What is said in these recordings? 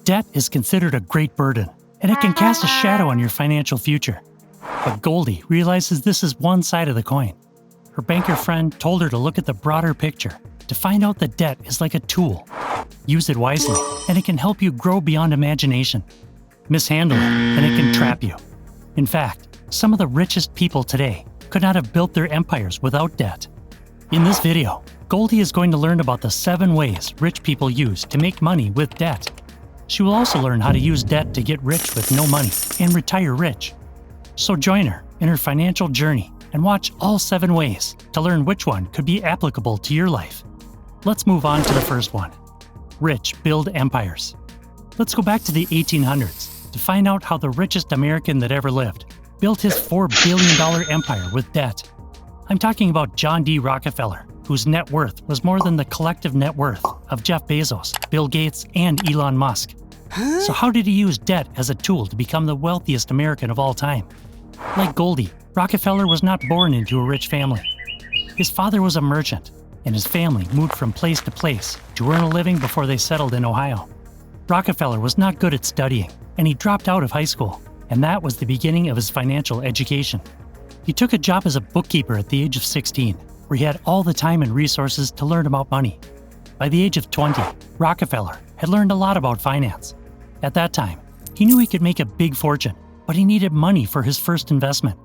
Debt is considered a great burden, and it can cast a shadow on your financial future. But Goldie realizes this is one side of the coin. Her banker friend told her to look at the broader picture, to find out that debt is like a tool. Use it wisely, and it can help you grow beyond imagination. Mishandle it, and it can trap you. In fact, some of the richest people today could not have built their empires without debt. In this video, Goldie is going to learn about the 7 ways rich people use to make money with debt. She will also learn how to use debt to get rich with no money and retire rich. So join her in her financial journey and watch all 7 ways to learn which one could be applicable to your life. Let's move on to the first one. Rich build empires. Let's go back to the 1800s to find out how the richest American that ever lived built his $4 billion empire with debt. I'm talking about John D. Rockefeller, whose net worth was more than the collective net worth of Jeff Bezos, Bill Gates, and Elon Musk. So how did he use debt as a tool to become the wealthiest American of all time? Like Goldie, Rockefeller was not born into a rich family. His father was a merchant, and his family moved from place to place to earn a living before they settled in Ohio. Rockefeller was not good at studying, and he dropped out of high school, and that was the beginning of his financial education. He took a job as a bookkeeper at the age of 16, where he had all the time and resources to learn about money. By the age of 20, Rockefeller had learned a lot about finance. At that time, he knew he could make a big fortune, but he needed money for his first investment.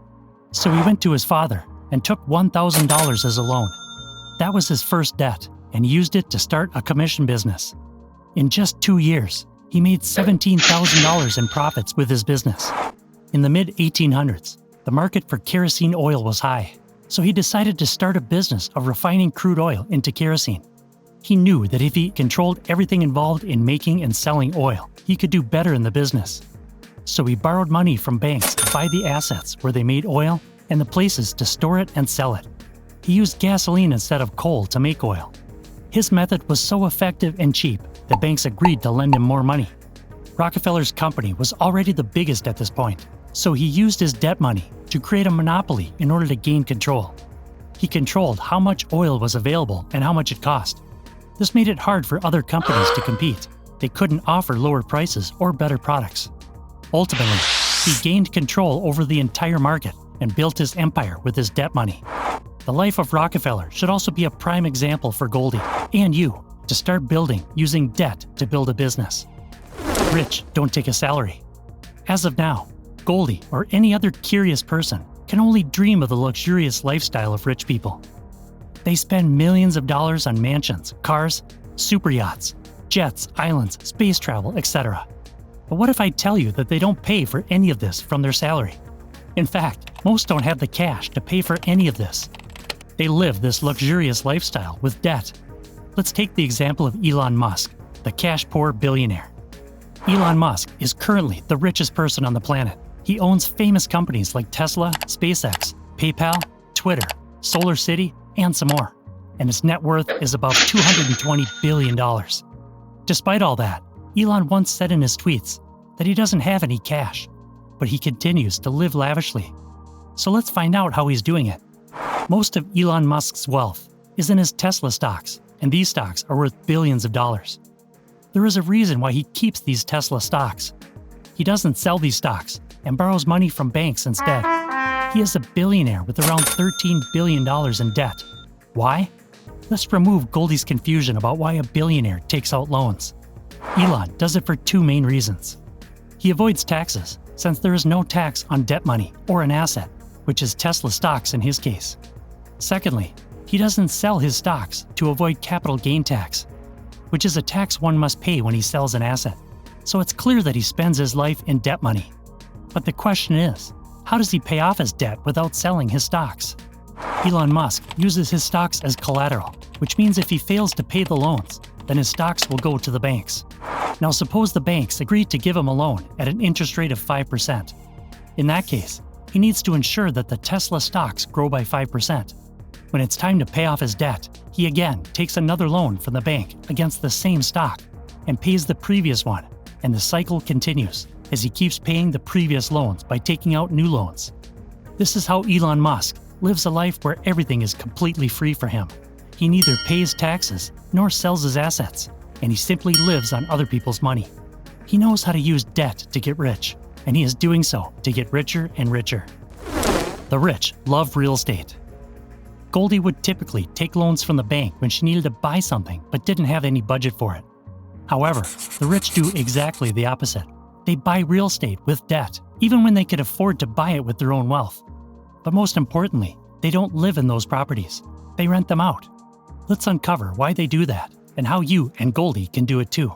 So he went to his father and took $1,000 as a loan. That was his first debt, and he used it to start a commission business. In just 2 years, he made $17,000 in profits with his business. In the mid-1800s, the market for kerosene oil was high, so he decided to start a business of refining crude oil into kerosene. He knew that if he controlled everything involved in making and selling oil, he could do better in the business. So he borrowed money from banks to buy the assets where they made oil and the places to store it and sell it. He used gasoline instead of coal to make oil. His method was so effective and cheap that banks agreed to lend him more money. Rockefeller's company was already the biggest at this point, so he used his debt money to create a monopoly in order to gain control. He controlled how much oil was available and how much it cost. This made it hard for other companies to compete. They couldn't offer lower prices or better products. Ultimately, he gained control over the entire market and built his empire with his debt money. The life of Rockefeller should also be a prime example for Goldie and you to start building using debt to build a business. Rich don't take a salary. As of now, Goldie or any other curious person can only dream of the luxurious lifestyle of rich people. They spend millions of dollars on mansions, cars, super yachts, jets, islands, space travel, etc. But what if I tell you that they don't pay for any of this from their salary? In fact, most don't have the cash to pay for any of this. They live this luxurious lifestyle with debt. Let's take the example of Elon Musk, the cash-poor billionaire. Elon Musk is currently the richest person on the planet. He owns famous companies like Tesla, SpaceX, PayPal, Twitter, Solar City, and some more. And his net worth is about $220 billion. Despite all that, Elon once said in his tweets that he doesn't have any cash, but he continues to live lavishly. So let's find out how he's doing it. Most of Elon Musk's wealth is in his Tesla stocks, and these stocks are worth billions of dollars. There is a reason why he keeps these Tesla stocks. He doesn't sell these stocks and borrows money from banks instead. He is a billionaire with around $13 billion in debt. Why? Let's remove Goldie's confusion about why a billionaire takes out loans. Elon does it for 2 main reasons. He avoids taxes, since there is no tax on debt money or an asset, which is Tesla stocks in his case. Secondly, he doesn't sell his stocks to avoid capital gain tax, which is a tax one must pay when he sells an asset. So it's clear that he spends his life in debt money. But the question is, how does he pay off his debt without selling his stocks? Elon Musk uses his stocks as collateral, which means if he fails to pay the loans, then his stocks will go to the banks. Now suppose the banks agree to give him a loan at an interest rate of 5%. In that case, he needs to ensure that the Tesla stocks grow by 5%. When it's time to pay off his debt, he again takes another loan from the bank against the same stock and pays the previous one, and the cycle continues as he keeps paying the previous loans by taking out new loans. This is how Elon Musk lives a life where everything is completely free for him. He neither pays taxes nor sells his assets, and he simply lives on other people's money. He knows how to use debt to get rich, and he is doing so to get richer and richer. The rich love real estate. Goldie would typically take loans from the bank when she needed to buy something but didn't have any budget for it. However, the rich do exactly the opposite. They buy real estate with debt, even when they could afford to buy it with their own wealth. But most importantly, they don't live in those properties. They rent them out. Let's uncover why they do that and how you and Goldie can do it too.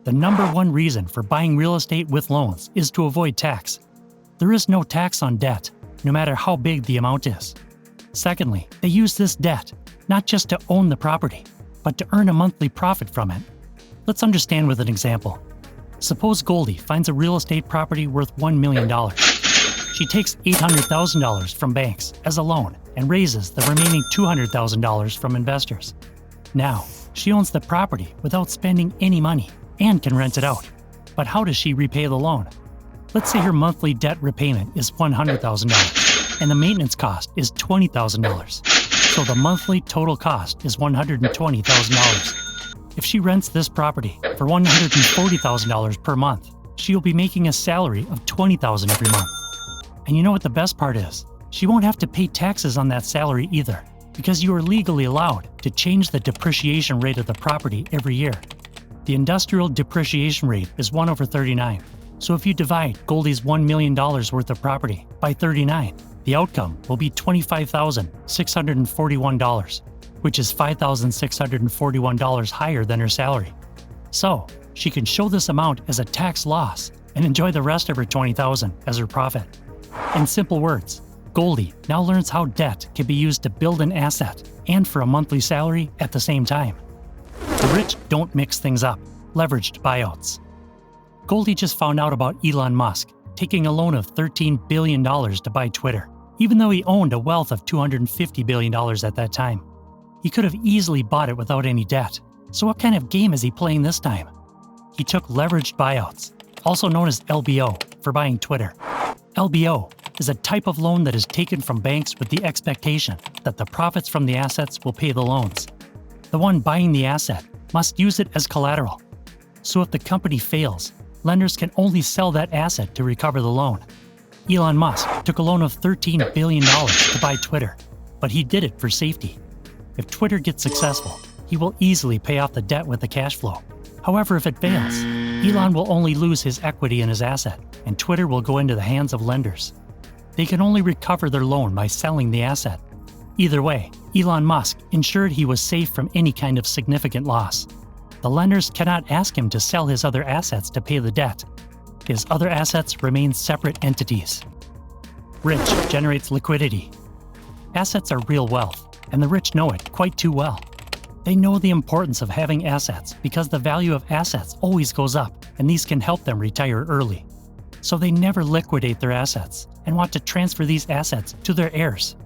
The number one reason for buying real estate with loans is to avoid tax. There is no tax on debt, no matter how big the amount is. Secondly, they use this debt not just to own the property, but to earn a monthly profit from it. Let's understand with an example. Suppose Goldie finds a real estate property worth $1 million. She takes $800,000 from banks as a loan and raises the remaining $200,000 from investors. Now, she owns the property without spending any money and can rent it out. But how does she repay the loan? Let's say her monthly debt repayment is $100,000 and the maintenance cost is $20,000. So the monthly total cost is $120,000. If she rents this property for $140,000 per month, she'll be making a salary of $20,000 every month. And you know what the best part is? She won't have to pay taxes on that salary either, because you are legally allowed to change the depreciation rate of the property every year. The industrial depreciation rate is 1/39. So if you divide Goldie's $1 million worth of property by 39, the outcome will be $25,641, which is $5,641 higher than her salary. So she can show this amount as a tax loss and enjoy the rest of her $20,000 as her profit. In simple words, Goldie now learns how debt can be used to build an asset and for a monthly salary at the same time. The rich don't mix things up. Leveraged buyouts. Goldie just found out about Elon Musk taking a loan of $13 billion to buy Twitter, even though he owned a wealth of $250 billion at that time. He could have easily bought it without any debt. So what kind of game is he playing this time? He took leveraged buyouts, also known as LBO, for buying Twitter. LBO is a type of loan that is taken from banks with the expectation that the profits from the assets will pay the loans. The one buying the asset must use it as collateral. So if the company fails, lenders can only sell that asset to recover the loan. Elon Musk took a loan of $13 billion to buy Twitter, but he did it for safety. If Twitter gets successful, he will easily pay off the debt with the cash flow. However, if it fails, Elon will only lose his equity in his asset, and Twitter will go into the hands of lenders. They can only recover their loan by selling the asset. Either way, Elon Musk ensured he was safe from any kind of significant loss. The lenders cannot ask him to sell his other assets to pay the debt. His other assets remain separate entities. Rich generates liquidity. Assets are real wealth, and the rich know it quite too well. They know the importance of having assets because the value of assets always goes up, and these can help them retire early. So they never liquidate their assets and want to transfer these assets to their heirs.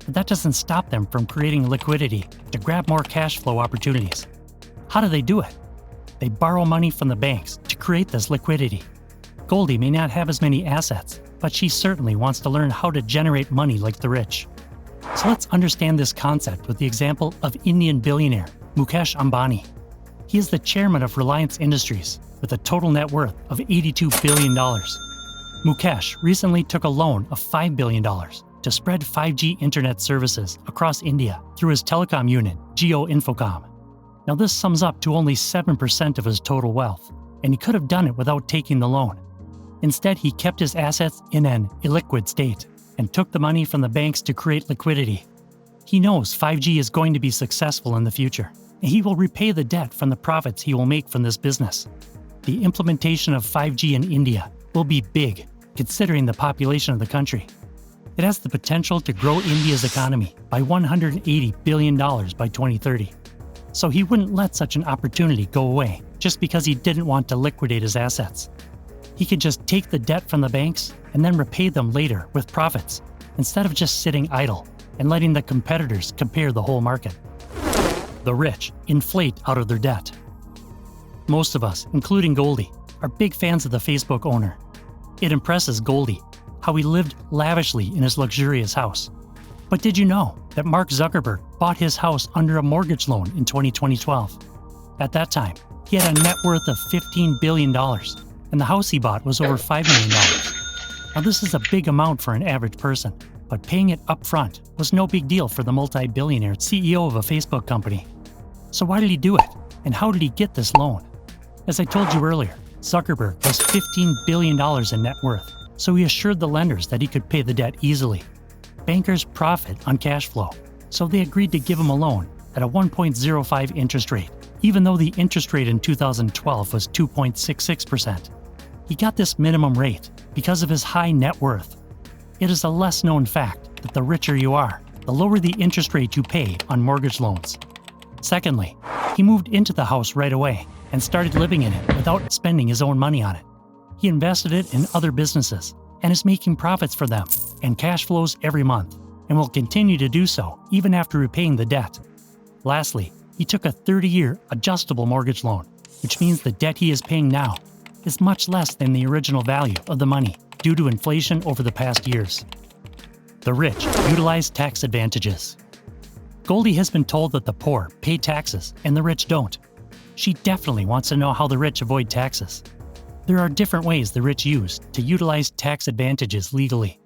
But that doesn't stop them from creating liquidity to grab more cash flow opportunities. How do they do it? They borrow money from the banks to create this liquidity. Goldie may not have as many assets, but she certainly wants to learn how to generate money like the rich. So let's understand this concept with the example of Indian billionaire Mukesh Ambani. He is the chairman of Reliance Industries with a total net worth of $82 billion. Mukesh recently took a loan of $5 billion to spread 5G internet services across India through his telecom unit, Jio Infocom. Now this sums up to only 7% of his total wealth, and he could have done it without taking the loan. Instead, he kept his assets in an illiquid state and took the money from the banks to create liquidity. He knows 5G is going to be successful in the future, and he will repay the debt from the profits he will make from this business. The implementation of 5G in India will be big, considering the population of the country. It has the potential to grow India's economy by $180 billion by 2030. So he wouldn't let such an opportunity go away just because he didn't want to liquidate his assets. He could just take the debt from the banks and then repay them later with profits, instead of just sitting idle and letting the competitors compare the whole market. The rich inflate out of their debt. Most of us, including Goldie, are big fans of the Facebook owner. It impresses Goldie how he lived lavishly in his luxurious house. But did you know that Mark Zuckerberg bought his house under a mortgage loan in 2012? At that time, He had a net worth of $15 billion, and the house he bought was over $5 million. Now, this is a big amount for an average person, but paying it up front was no big deal for the multi-billionaire CEO of a Facebook company. So why did he do it, and how did he get this loan? As I told you earlier, Zuckerberg has $15 billion in net worth, so he assured the lenders that he could pay the debt easily. Bankers profit on cash flow, so they agreed to give him a loan at a 1.05 interest rate, even though the interest rate in 2012 was 2.66%. He got this minimum rate because of his high net worth. It is a less known fact that the richer you are, the lower the interest rate you pay on mortgage loans. Secondly, he moved into the house right away and started living in it without spending his own money on it. He invested it in other businesses and is making profits for them and cash flows every month, and will continue to do so even after repaying the debt. Lastly, he took a 30-year adjustable mortgage loan, which means the debt he is paying now is much less than the original value of the money due to inflation over the past years. The rich utilize tax advantages. Goldie has been told that the poor pay taxes and the rich don't. She definitely wants to know how the rich avoid taxes. There are different ways the rich use to utilize tax advantages legally.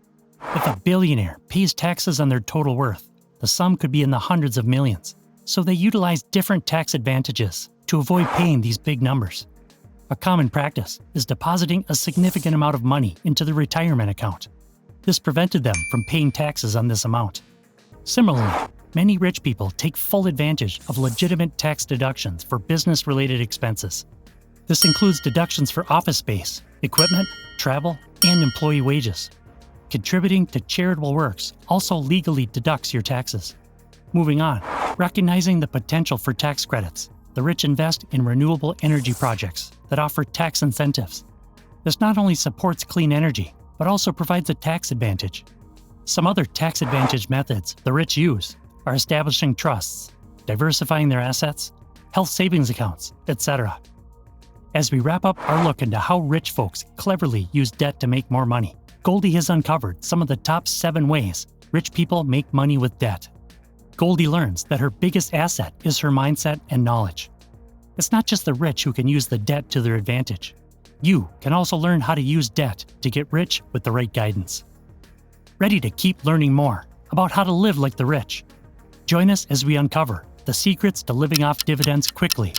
If a billionaire pays taxes on their total worth, the sum could be in the hundreds of millions, so they utilize different tax advantages to avoid paying these big numbers. A common practice is depositing a significant amount of money into the retirement account. This prevented them from paying taxes on this amount. Similarly, many rich people take full advantage of legitimate tax deductions for business-related expenses. This includes deductions for office space, equipment, travel, and employee wages. Contributing to charitable works also legally deducts your taxes. Moving on, recognizing the potential for tax credits, the rich invest in renewable energy projects that offer tax incentives. This not only supports clean energy, but also provides a tax advantage. Some other tax advantage methods the rich use are establishing trusts, diversifying their assets, health savings accounts, etc. As we wrap up our look into how rich folks cleverly use debt to make more money, Goldie has uncovered some of the top 7 ways rich people make money with debt. Goldie learns that her biggest asset is her mindset and knowledge. It's not just the rich who can use the debt to their advantage. You can also learn how to use debt to get rich with the right guidance. Ready to keep learning more about how to live like the rich? Join us as we uncover the secrets to living off dividends quickly